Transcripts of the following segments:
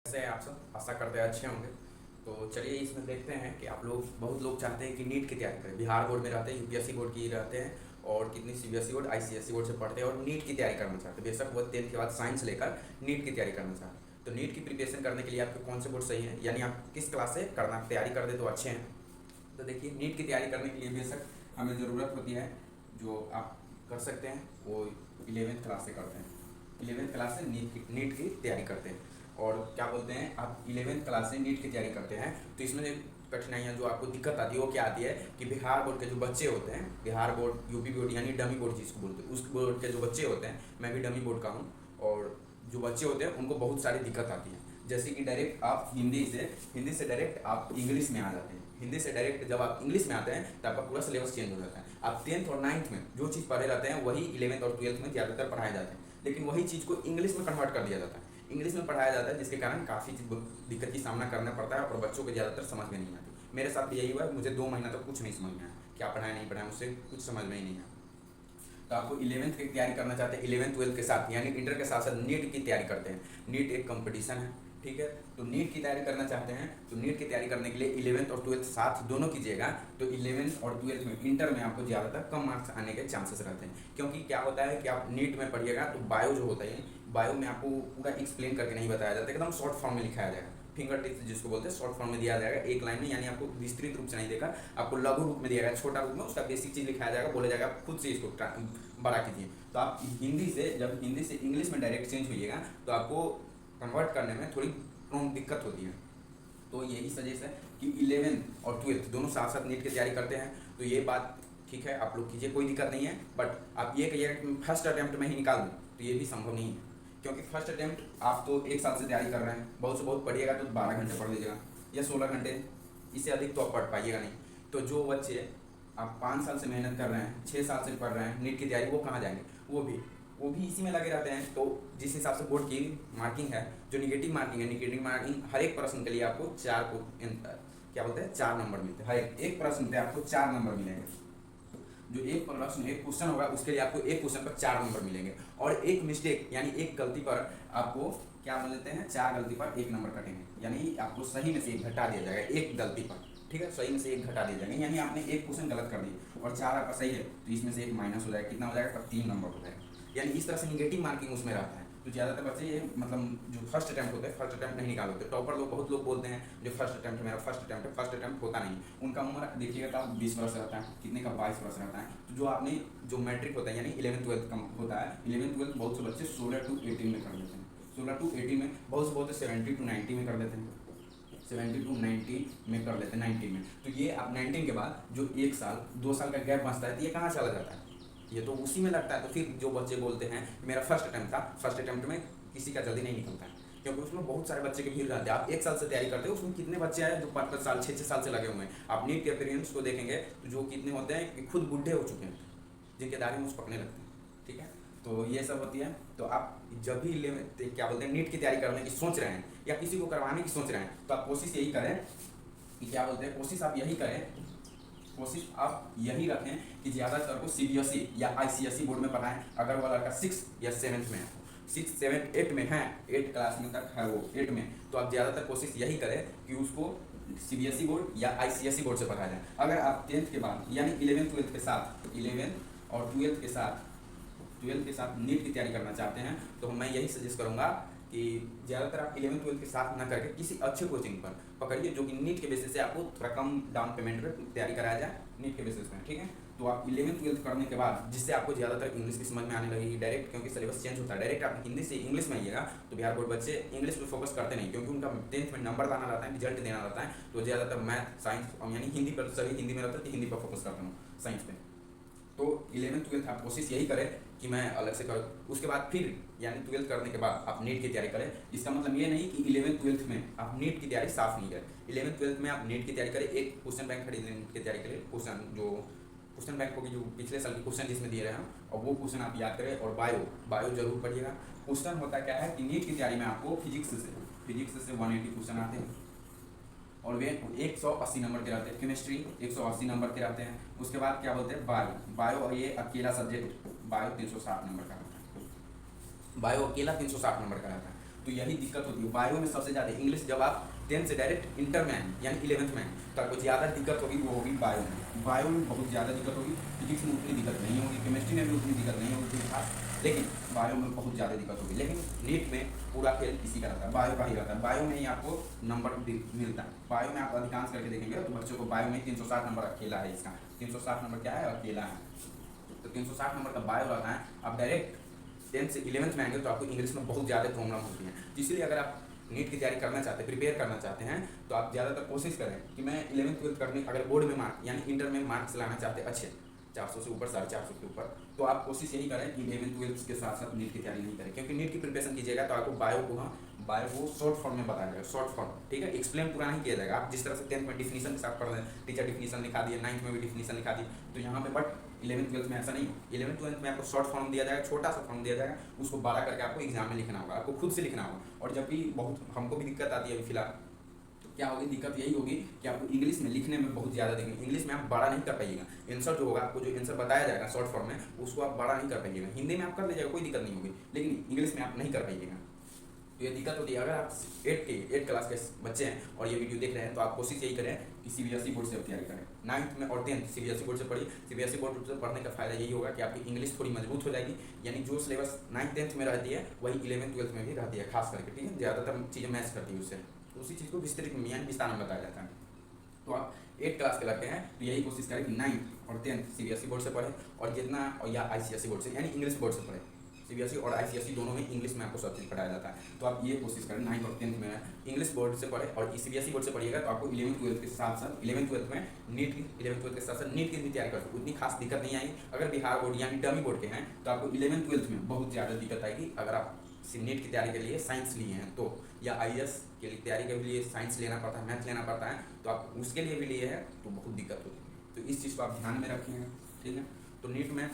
कैसे हैं आप सब? आशा करते हैं अच्छे होंगे। तो चलिए इसमें देखते हैं कि आप लोग, बहुत लोग चाहते हैं कि नीट की तैयारी करें। बिहार बोर्ड में रहते हैं, यूपीएससी बोर्ड की रहते हैं, और कितनी सीबीएसई बोर्ड, आईसीएसई बोर्ड से पढ़ते हैं और नीट की तैयारी करना चाहते हैं। बेशक वो 10th के बाद साइंस लेकर नीट की तैयारी करना चाहते हैं। तो नीट की प्रिपरेशन करने के लिए आपके कौन से बोर्ड सही है, यानी आप किस क्लास से करना तैयारी कर दे तो अच्छे हैं। तो देखिए, नीट की तैयारी करने के लिए बेशक हमें ज़रूरत होती है, जो आप कर सकते हैं वो 11th क्लास से करते हैं। 11th क्लास से नीट की तैयारी करते हैं। और क्या बोलते हैं, आप 11th क्लास से नीट की तैयारी करते हैं तो इसमें कठिनाइयाँ जो आपको दिक्कत आती है वो क्या आती है कि बिहार बोर्ड के जो बच्चे होते हैं, बिहार बोर्ड, यूपी बोर्ड यानी डमी बोर्ड जिसको बोलते हैं, उस बोर्ड के जो बच्चे होते हैं, मैं भी डमी बोर्ड का हूँ, और जो बच्चे होते हैं उनको बहुत सारी दिक्कत आती है। जैसे कि डायरेक्ट आप हिंदी से डायरेक्ट आप इंग्लिश में आ जाते हैं। हिंदी से डायरेक्ट जब आप इंग्लिश में आते हैं तो आपका पूरा सिलेबस चेंज हो जाता है। आप 10th और 9th में जो चीज़ पढ़े रहते हैं वही 11th और 12th में ज़्यादातर पढ़ाए जाते हैं, लेकिन वही चीज़ को इंग्लिश में कन्वर्ट कर दिया जाता है, इंग्लिश में पढ़ाया जाता है, जिसके कारण काफ़ी दिक्कत की सामना करना पड़ता है और बच्चों को ज़्यादातर समझ में नहीं आती। मेरे साथ भी यही हुआ है, मुझे 2 महीना तक कुछ नहीं समझ में आया, क्या पढ़ाया नहीं पढ़ाया, मुझसे कुछ समझ में ही नहीं आया। तो आपको 11th की तैयारी करना चाहते हैं, 11th 12th के साथ, यानी इंटर के साथ साथ नीट की तैयारी करते हैं। नीट एक कंपटीशन है, ठीक है। तो नीट की तैयारी करना चाहते हैं तो नीट की तैयारी करने के लिए 11th और 12th साथ दोनों कीजिएगा। तो 11th और 12th में, इंटर में आपको ज़्यादातर कम मार्क्स आने के चांसेस रहते हैं, क्योंकि क्या होता है कि आप नीट में पढ़िएगा तो बायो जो होता है, बायो में आपको पूरा एक्सप्लेन करके नहीं बताया जाता, एकदम शॉर्ट फॉर्म में लिखाया जाएगा, फिंगर टिप्स जिसको बोलते हैं, शॉर्ट फॉर्म में दिया जाएगा एक लाइन में, यानी आपको विस्तृत रूप से नहीं देगा, आपको लघु रूप में दिया जाएगा, छोटा रूप में उसका बेसिक चीज़ लिखाया जाएगा, बोला जाएगा खुद से इसको बड़ा कीजिए। तो आप जब हिंदी से इंग्लिश में डायरेक्ट चेंज होइएगा तो आपको कन्वर्ट करने में थोड़ी दिक्कत होती है। तो यही सजेस्ट है कि 11th और 12th दोनों साथ साथ नीट की तैयारी करते हैं। तो ये बात ठीक है, आप लोग कीजिए, कोई दिक्कत नहीं है। बट आप ये कहिएगा कि फर्स्ट अटैम्प्ट में ही निकाल दूँ, तो ये भी संभव नहीं है, क्योंकि फर्स्ट अटैम्प्ट आप तो 1 साल से तैयारी कर रहे हैं, बहुत से बहुत पढ़िएगा तो 12 घंटे पढ़ लीजिएगा या 16 घंटे, इससे अधिक तो आप पढ़ पाइएगा नहीं। तो जो बच्चे आप 5 साल से मेहनत कर रहे हैं, 6 साल से पढ़ रहे हैं नीट की तैयारी, वो कहाँ जाएंगे? वो भी इसी में लगे रहते हैं। तो जिस हिसाब से बोर्ड की मार्किंग है, जो निगेटिव मार्किंग है, निगेटिव मार्किंग हर एक प्रश्न के लिए आपको 4 नंबर मिलते हैं, हर एक प्रश्न पे आपको 4 नंबर मिलेंगे। जो एक प्रश्न, एक क्वेश्चन होगा उसके लिए आपको एक क्वेश्चन पर 4 नंबर मिलेंगे, और एक मिस्टेक यानी एक गलती पर आपको क्या बोल देते हैं, 4 गलती पर 1 नंबर कटेंगे, यानी आपको सही में से 1 घटा दिया जाएगा एक गलती पर, ठीक है, सही में से 1 घटा दिया जाएगा, यानी आपने एक क्वेश्चन गलत कर दिया और 4 आपका सही है, तो इसमें से 1 माइनस हो जाएगा, कितना हो जाएगा, 3 नंबर हो जाएगा। यानी इस तरह से निगेटिव मार्किंग उसमें रहता है। तो ज़्यादातर बच्चे ये मतलब जो फर्स्ट अटैम्प्ट होते हैं, फर्स्ट अटैम्प्ट नहीं निकाल होते। टॉपर लोग, बहुत लोग बोलते हैं जो फर्स्ट अटैम्प्ट मेरा फर्स्ट अटैम्प्ट है, फर्स्ट अटैम्प्ट होता नहीं। उनका उम्र देखिएगा तो 20 वर्ष रहता है, कितने का 22 वर्ष रहता है। तो जो आपने जो मैट्रिक होता है यानी 11th 12th कम होता है, 11th 12th बहुत से बच्चे 16 to 18 में कर लेते हैं, 16 to 18 में, बहुत से बहुत 70 to 90 में कर लेते हैं, 70 to 90 में कर लेते हैं, 90 में। तो ये आप 19 के बाद जो 1 साल 2 साल का गैप बचता है, तो ये कहाँ चला जाता है, ये तो उसी में लगता है। तो फिर जो बच्चे बोलते हैं मेरा फर्स्ट अटैम्प्ट था, फर्स्ट अटैम्प्ट में किसी का जल्दी नहीं निकलता है, क्योंकि उसमें बहुत सारे बच्चे की भीड़ रहती है। आप 1 साल से तैयारी करते हो, उसमें कितने बच्चे हैं जो 5-5 साल 6-6 साल से लगे हुए हैं। आप नीट के एक्सपीरियंस को देखेंगे तो जो कितने होते हैं कि खुद बूढ़े हो चुके हैं, जिनके दाढ़ी मूंछ पकने लगते हैं, ठीक है। तो ये सब होती है। तो आप जब भी क्या बोलते हैं नीट की तैयारी करने की सोच रहे हैं या किसी को करवाने की सोच रहे हैं, तो आप कोशिश यही करें कि क्या बोलते हैं, कोशिश आप यही रखें कि ज़्यादातर को सीबीएसई या आईसीएसई बोर्ड में पढ़ाएं। अगर वो लड़का 6 या 7th में है, 6, 7, 8 में है, 8 क्लास में तक है वो, 8 में, तो आप ज़्यादातर कोशिश यही करें कि उसको सीबीएसई बोर्ड या आईसीएसई बोर्ड से पढ़ाया जाए। अगर आप 10th के बाद यानी 11th 12th के साथ, 11th और 12th के साथ नीट की तैयारी करना चाहते हैं, तो मैं यही सजेस्ट करूँगा कि ज़्यादातर आप 11th 12th के साथ ना करके किसी अच्छे कोचिंग पर पकड़िए, जो कि नीट के बेसिस से आपको थोड़ा कम डाउन पेमेंट पर तैयारी कराया जाए नीट के बेसिस में, ठीक है। तो आप 11th 12th करने के बाद, जिससे आपको ज़्यादातर इंग्लिश की समझ में आने लगेगी डायरेक्ट, क्योंकि सिलेबस चेंज होता है। डायरेक्ट आप हिंदी से इंग्लिश में आइएगा तो बिहार बोर्ड बच्चे इंग्लिश पर फोकस करते नहीं, क्योंकि उनका 10th में नंबर लाना रहता है, रिजल्ट देना रहता है। तो ज़्यादातर मैथ, साइंस यानी हिंदी पर, सभी हिंदी में रहता है, तो हिंदी पर फोकस करता हूँ, साइंस पे। तो 11th 12th आप कोशिश यही करें कि मैं अलग से करूँ। उसके बाद फिर यानी 12th करने के बाद आप नीट की तैयारी करें। इसका मतलब ये नहीं कि 11th 12th में आप नीट की तैयारी साफ नहीं करें। 11th 12th में आप नीट की तैयारी करें, एक क्वेश्चन बैंक खरीद लें नीट की तैयारी के लिए, क्वेश्चन बैंक होगी जो पिछले साल के क्वेश्चन जिसमें दिए रहे हैं, और वो क्वेश्चन आप याद करें। और बायो जरूर पढ़िएगा। क्वेश्चन होता क्या है कि नीट की तैयारी में आपको फिजिक्स से 180 क्वेश्चन आते हैं, और वे 180 नंबर के रहते हैं। केमिस्ट्री 180 नंबर के रहते हैं। उसके बाद क्या बोलते हैं, बायो, और ये अकेला सब्जेक्ट बायो 360 नंबर का रहता है, बायो अकेला 360 नंबर का रहता है। तो यही दिक्कत होती है बायो में सबसे ज़्यादा। इंग्लिश जब आप 10th से डायरेक्ट इंटर में आए यानी 11th में आए तो आपको ज़्यादा दिक्कत होगी, वो होगी बायो में। बायो में बहुत ज़्यादा दिक्कत होगी, फिजिक्स में उतनी दिक्कत नहीं होगी, केमिस्ट्री में भी उतनी दिक्कत नहीं होगी ठीक ठाक, लेकिन बायो में बहुत ज़्यादा दिक्कत होगी। लेकिन नीट में पूरा खेल इसी का रहता है, बायो का ही रहता है। बायो में ही आपको नंबर मिलता है। बायो में आप अधिकांश करके देखेंगे तो बच्चों को बायो में 360 नंबर अकेला है। इसका 360 नंबर क्या है, अकेला है। तो 360 नंबर का बायो रहता है। आप डायरेक्ट 10th से 11th में आएंगे तो आपको इंग्लिश में बहुत ज़्यादा प्रॉब्लम होती है। तो इसलिए अगर आप नीट की तैयारी करना चाहते हैं, प्रिपेयर करना चाहते हैं, तो आप ज़्यादातर कोशिश करें कि मैं 11th 12th करने, अगर बोर्ड में मार्क यानी इंटर में मार्क्स लाना चाहते हैं अच्छे 400 से ऊपर, 450 के ऊपर, तो आप कोशिश यही करें कि 11th 12th के साथ साथ नीट की तैयारी नहीं करें। क्योंकि नीट की प्रिपरेशन कीजिएगा तो आपको बायो को शॉर्ट फॉर्म में बताया जाएगा, शॉर्ट फॉर्म, ठीक है, एक्सप्लेन पूरा नहीं किया जाएगा। आप जिस तरह से 10th में डिफिनीशन के साथ पढ़ रहे हैं, टीचर डिफिनीशन लिखा दिए, 9th में भी डिफिनीशन लिखा दी, तो यहाँ पे बट 11th 12th में ऐसा नहीं। 11th 12th में आपको शॉर्ट फॉर्म दिया जाएगा, छोटा सा फॉर्म दिया जाएगा, उसको बड़ा करके आपको एग्जाम में लिखना होगा, आपको खुद से लिखना होगा। और जब भी बहुत हमको भी दिक्कत आती है अभी फिलहाल, तो क्या होगी, दिक्कत यही होगी कि आपको इंग्लिश में लिखने में बहुत ज़्यादा देखेंगे। इंग्लिश में आप बड़ा नहीं कर पाइएगा, आंसर जो होगा आपको जो आंसर बताया जाएगा शॉर्ट फॉर्म में उसको आप बड़ा नहीं कर पाइएगा। हिंदी में आप कर लीजिएगा, कोई दिक्कत नहीं होगी, लेकिन इंग्लिश में आप नहीं कर पाइएगा। तो ये दिक्कत होती है। अगर आप 8 क्लास के बच्चे हैं और ये वीडियो देख रहे हैं तो आप कोशिश यही करें कि सीबीएसई बोर्ड से तैयारी करें। 9th में और 10th सीबीएसई बोर्ड से पढ़िए। सीबीएसई बोर्ड से पढ़ने का फायदा यही होगा कि आपकी इंग्लिश थोड़ी मजबूत हो जाएगी, यानी जो सिलेबस 9th 10th में रहती है वही 11th 12th में भी रहती है, खास करके, ठीक है, ज़्यादातर चीज़ें मैच करती है उससे, उसी चीज़ को विस्तृत में यानी विस्तार में बताया जाता है। तो आप 8 क्लास के लड़के हैं तो यही कोशिश करें कि 9th और 10th सीबीएसई बोर्ड से पढ़ें, और जितना और या आईसीएसई बोर्ड से यानी इंग्लिश बोर्ड से पढ़ें। सीबीएसई और आईसीएसई दोनों में इंग्लिश में आपको सब चीज़ पढ़ाया जाता है। तो आप ये कोशिश करें 9th और 10th में इंग्लिश बोर्ड से पढ़ें, और सीबीएसई बोर्ड से पढ़िएगा तो आपको 11th 12th के साथ साथ 11th 12th में नीट की 11th 12th के साथ साथ नीट की भी तैयारी कर सकते, उतनी खास दिक्कत नहीं आएगी। अगर बिहार बोर्ड यानी डमी बोर्ड के हैं तो आपको 11th 12th में बहुत ज़्यादा दिक्कत आएगी। अगर आप नीट की तैयारी के लिए साइंस लिए हैं तो, या आईएएस के लिए तैयारी के लिए साइंस लेना पड़ता है, मैथ लेना पड़ता है, तो आप उसके लिए भी लिए हैं तो बहुत दिक्कत होती है। तो इस चीज़ को आप ध्यान में रखिएगा, ठीक है। तो नीट में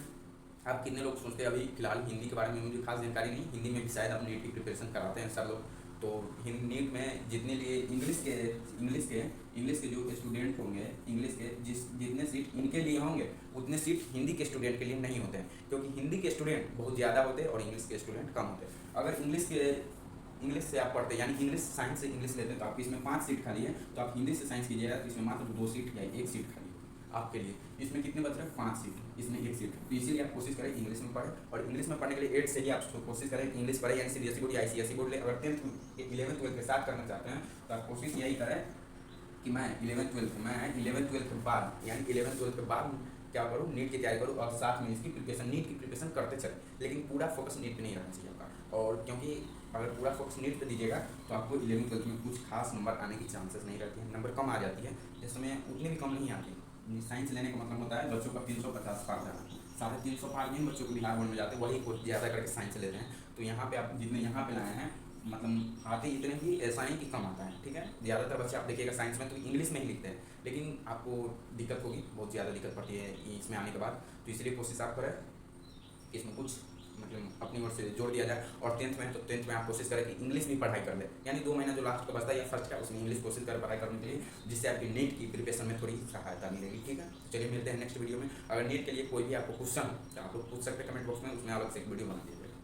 आप कितने लोग सोचते हैं, अभी फिलहाल हिंदी के बारे में मुझे खास जानकारी नहीं, हिंदी में भी शायद आप नीट की प्रिपरेशन कराते हैं सब लोग। तो नीट में जितने लिए इंग्लिश के जो स्टूडेंट होंगे, इंग्लिश के जितने सीट इनके लिए होंगे उतने सीट हिंदी के स्टूडेंट के लिए नहीं होते हैं, क्योंकि हिंदी के स्टूडेंट बहुत ज़्यादा होते हैं और इंग्लिश के स्टूडेंट कम होते हैं। अगर इंग्लिश से आप पढ़ते हैं यानी इंग्लिश साइंस से इंग्लिश लेते हैं तो आपकी इसमें 5 सीट खाली है, तो आप हिंदी से साइंस कीजिएगा तो इसमें मात्र 2 सीट या 1 सीट खाली है आपके लिए। इसमें कितने बच रहे हैं, 5 सीट, इसमें 1 सीट। तो इसीलिए आप कोशिश करें इंग्लिश में पढ़ें, और इंग्लिश में पढ़ने के लिए 8 से ही आप कोशिश करें इंग्लिश पढ़ें, यानी सीबीएसई बोर्ड या आईसीएसई बोर्ड ले। अगर 10th 11th 12th के साथ करना चाहते हैं तो आप कोशिश यही करें कि मैं 11th 12th के बाद यानी 11th 12th के बाद क्या करूँ, नीट की तैयारी करूँ, और साथ में इसकी प्रिपरेशन, नीट की प्रिपरेशन करते चलें, लेकिन पूरा फोकस नीट पे नहीं रहना चाहिए आपका। और क्योंकि अगर पूरा फोकस नीट पे दीजिएगा तो आपको 11th 12th में कुछ खास नंबर आने की चांसेस नहीं रहती हैं, नंबर कम आ जाती है, इस समय उतनी भी कम नहीं आती। साइंस लेने का मतलब होता है बच्चों का 350 पार जाना, 350 पार नहीं बच्चों को बिहार बोर्ड में जाते हैं, वही कुछ ज़्यादा करके साइंस लेते हैं। तो यहाँ पे आप जितने यहाँ पे लाए हैं मतलब आते इतने ही, ऐसा नहीं कि कम आता है, ठीक है। ज़्यादातर बच्चे आप देखिएगा साइंस में तो इंग्लिश में ही लिखते हैं, लेकिन आपको दिक्कत होगी, बहुत ज़्यादा दिक्कत पड़ती है इसमें आने के बाद। तो इसलिए कोशिश आप करें कि इसमें कुछ मतलब अपनी ओर से जोड़ दिया जाए। और 10th में है तो 10th में आप कोशिश करें कि इंग्लिश भी पढ़ाई कर ले, यानी 2 महीना जो लास्ट का बचता है या फर्स्ट का, उसमें इंग्लिश कोशिश करें पढ़ाई करने के लिए, जिससे आपकी नीट की प्रिपरेशन में थोड़ी सहायता मिलेगी, ठीक है। चलिए मिलते हैं नेक्स्ट वीडियो में। अगर नीट के लिए कोई भी आपको क्वेश्चन तो आप लोग पूछ सकते हैं कमेंट बॉक्स में, उसमें अलग से एक वीडियो बना दीजिए।